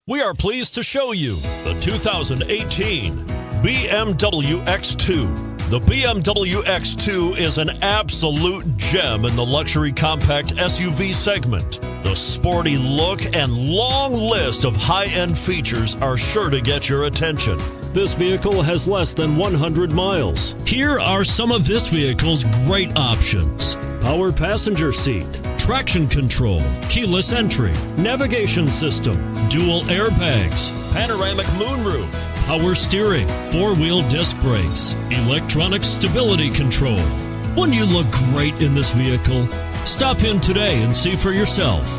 We are pleased to show you the 2018 BMW X2. The BMW X2 is an absolute gem in the luxury compact SUV segment. The sporty look and long list of high-end features are sure to get your attention. This vehicle has less than 100 miles. Here are some of this vehicle's great options: power passenger seat, traction control, keyless entry, navigation system, dual airbags, panoramic moonroof, power steering, four-wheel disc brakes, electronic stability control. Wouldn't you look great in this vehicle? Stop in today and see for yourself.